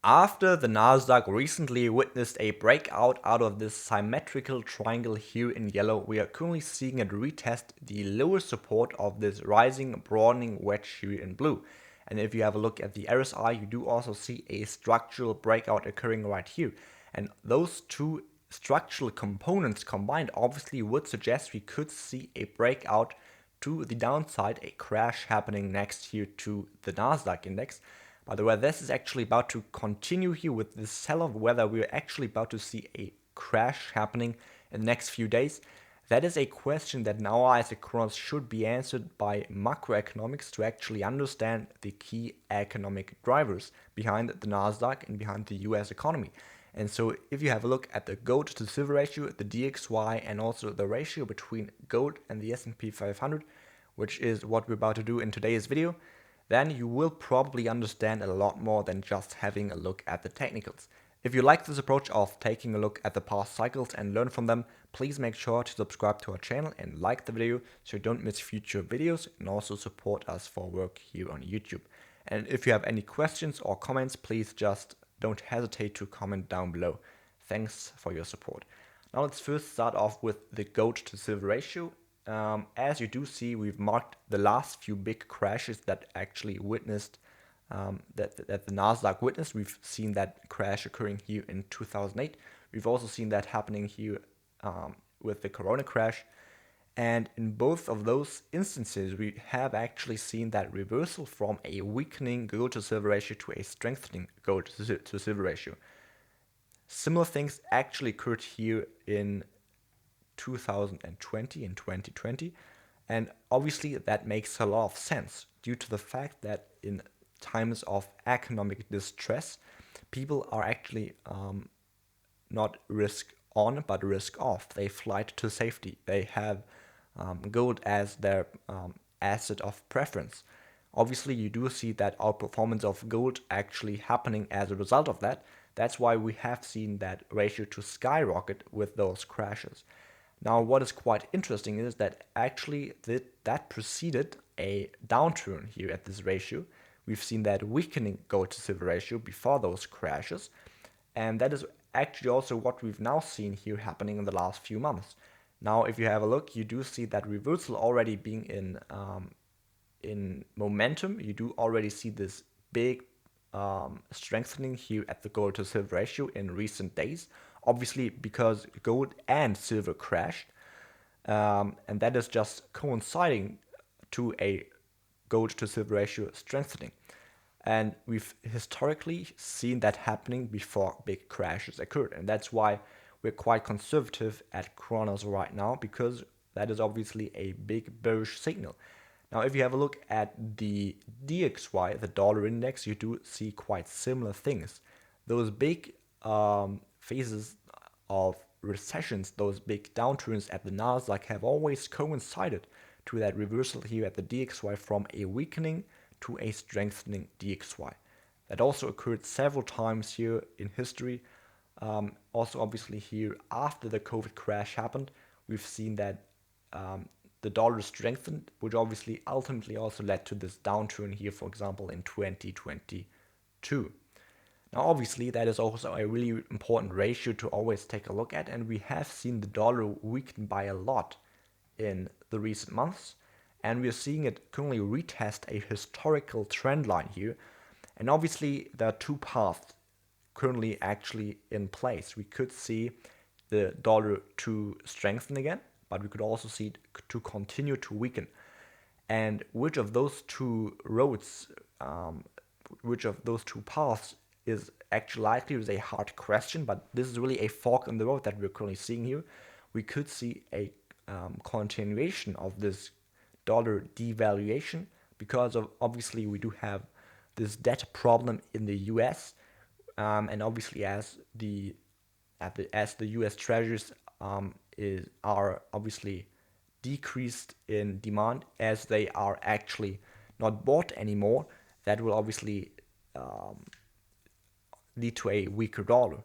After the Nasdaq recently witnessed a breakout out of this symmetrical triangle here in yellow, we are currently seeing it retest the lower support of this rising broadening wedge here in blue. And if you have a look at the RSI, you do also see a structural breakout occurring right here. And those two structural components combined obviously would suggest we could see a breakout to the downside, a crash happening next here to the Nasdaq index. By the way, this is actually about to continue here with this sell-off, whether we're actually about to see a crash happening in the next few days. That is a question that now as across should be answered by macroeconomics to actually understand the key economic drivers behind the Nasdaq and behind the US economy. And so if you have a look at the gold to silver ratio, the DXY, and also the ratio between gold and the S&P 500, which is what we're about to do in today's video, then you will probably understand a lot more than just having a look at the technicals. If you like this approach of taking a look at the past cycles and learn from them, please make sure to subscribe to our channel and like the video so you don't miss future videos, and also support us for work here on YouTube. And if you have any questions or comments, please just don't hesitate to comment down below. Thanks for your support. Now let's first start off with the gold to silver ratio. As you do see, we've marked the last few big crashes that actually witnessed, that the Nasdaq witnessed. We've seen that crash occurring here in 2008. We've also seen that happening here with the Corona crash. And in both of those instances, we have actually seen that reversal from a weakening gold to silver ratio to a strengthening gold to silver ratio. Similar things actually occurred here in 2020 and 2020, and obviously that makes a lot of sense due to the fact that in times of economic distress, people are actually not risk on but risk off. They flight to safety. They have gold as their asset of preference. Obviously you do see that outperformance of gold actually happening as a result of that. That's why we have seen that ratio to skyrocket with those crashes. Now, what is quite interesting is that actually that preceded a downturn here at this ratio. We've seen that weakening gold to silver ratio before those crashes, and that is actually also what we've now seen here happening in the last few months. Now, if you have a look, you do see that reversal already being in momentum. You do already see this big strengthening here at the gold to silver ratio in recent days. Obviously, because gold and silver crashed, and that is just coinciding to a gold to silver ratio strengthening. And we've historically seen that happening before big crashes occurred. And that's why we're quite conservative at Kronos right now, because that is obviously a big bearish signal. Now, if you have a look at the DXY, the dollar index, you do see quite similar things. Those big phases of recessions, those big downturns at the Nasdaq have always coincided to that reversal here at the DXY from a weakening to a strengthening DXY. That also occurred several times here in history. Also, obviously here after the COVID crash happened, we've seen that the dollar strengthened, which obviously ultimately also led to this downturn here, for example, in 2022. Now, obviously, that is also a really important ratio to always take a look at, and we have seen the dollar weaken by a lot in the recent months, and we're seeing it currently retest a historical trend line here. And obviously, there are two paths currently actually in place. We could see the dollar to strengthen again, but we could also see it to continue to weaken. And which of those two roads, which of those two paths is actually likely is a hard question, but this is really a fork in the road that we're currently seeing here. We could see a continuation of this dollar devaluation because of obviously we do have this debt problem in the US, and obviously as the US treasuries are obviously decreased in demand, as they are actually not bought anymore, that will obviously lead to a weaker dollar.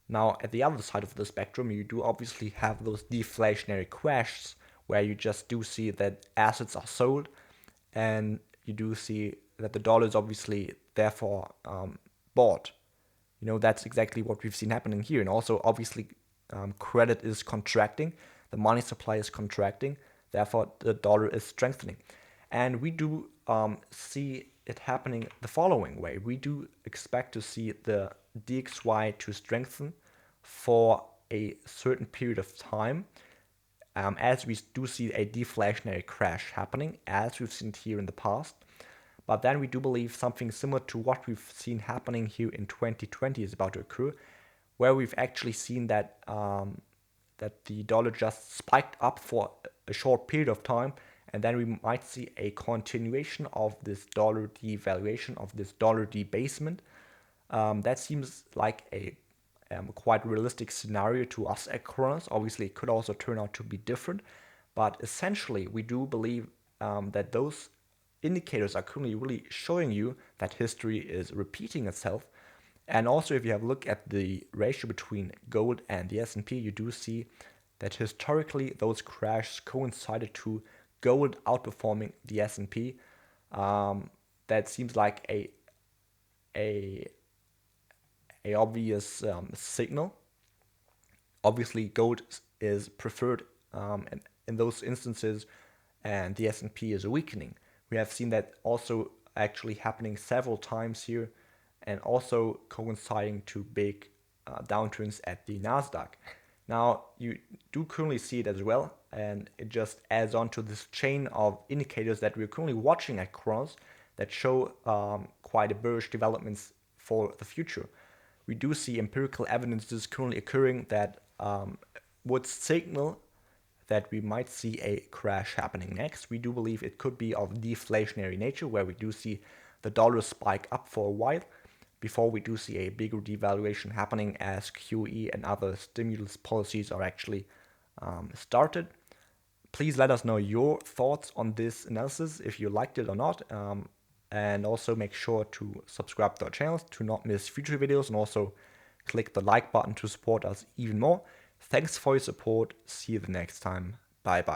Now, at the other side of the spectrum, you do obviously have those deflationary crashes where you just do see that assets are sold, and you do see that the dollar is obviously therefore bought. That's exactly what we've seen happening here. And also, obviously, credit is contracting, the money supply is contracting, therefore the dollar is strengthening. And we do see it happening the following way. We do expect to see the DXY to strengthen for a certain period of time, as we do see a deflationary crash happening, as we've seen here in the past. But then we do believe something similar to what we've seen happening here in 2020 is about to occur, where we've actually seen that that the dollar just spiked up for a short period of time, and then we might see a continuation of this dollar devaluation, of this dollar debasement. That seems like a quite realistic scenario to us at Kronos. Obviously, it could also turn out to be different, but essentially, we do believe that those indicators are currently really showing you that history is repeating itself. And also, if you have a look at the ratio between gold and the S&P, you do see that historically those crashes coincided to gold outperforming the S&P. That seems like a obvious signal. Obviously, gold is preferred in those instances, and the S&P is weakening. We have seen that also actually happening several times here, and also coinciding to big downturns at the Nasdaq. Now, you do currently see it as well, and it just adds on to this chain of indicators that we're currently watching at Kronos that show quite a bearish developments for the future. We do see empirical evidences currently occurring that would signal that we might see a crash happening next. We do believe it could be of deflationary nature, where we do see the dollar spike up for a while before we do see a bigger devaluation happening as QE and other stimulus policies are actually started. Please let us know your thoughts on this analysis, if you liked it or not. And also make sure to subscribe to our channel to not miss future videos, and also click the like button to support us even more. Thanks for your support. See you the next time. Bye bye.